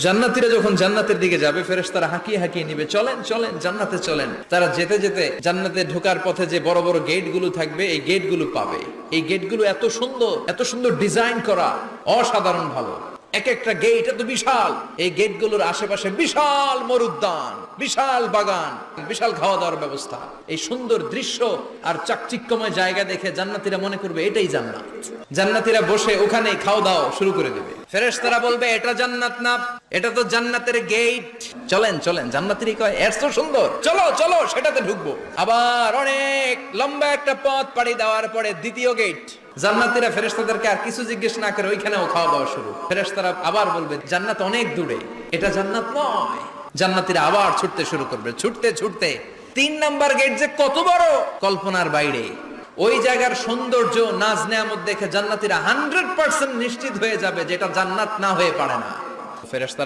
জান্নাতীরা যখন জান্নাতের দিকে যাবে ফেরেশতারা হাঁকিয়ে হাঁকিয়ে নিবে, চলেন চলেন জান্নাতে চলেন। তারা যেতে যেতে জান্নাতে ঢোকার পথে যে বড় বড় গেট গুলো থাকবে এই গেট গুলো পাবে। এই গেট গুলো এত সুন্দর ডিজাইন করা, অসাধারণ ভালো। এক একটা গেট এত বিশাল। এই গেট গুলোর আশেপাশে বিশাল মরুদ্যান, বিশাল বাগান, বিশাল খাওয়া দাওয়ার ব্যবস্থা। এই সুন্দর দৃশ্য আর চাকচিক্যময় জায়গা দেখে জান্নাতীরা মনে করবে এটাই জান্নাত। জান্নাতীরা বসে ওখানে খাওয়া দাওয়া শুরু করে দেবে। ফেরেশতারা বলবে এটা জান্নাত না, এটা তো জান্নাতের গেট। চলেন চলেন, জান্নাতীরা কয় এত সুন্দর, চলো চলো সেটাতে ঢুকবো। আবার অনেক লম্বা একটা পথ পাড়ি দেওয়ার পরে দ্বিতীয় গেট। জান্নাতীরা ফেরেশতাদেরকে আর কিছু জিজ্ঞেস না করে ওইখানেও খাওয়া দাওয়া শুরু। ফেরেশতারা আবার বলবে জান্নাত অনেক দূরে, এটা জান্নাত নয়। জান্নাতীরা আবার ছুটতে শুরু করবে, ছুটতে ছুটতে 3 নাম্বার গেট যে কত বড় কল্পনার বাইরে। ওই জায়গার সৌন্দর্য নাজ নেয়ামত দেখে জান্নাতীরা 100% নিশ্চিত হয়ে যাবে যেটা জান্নাত না হয়ে পারে না। ফেরেশতারা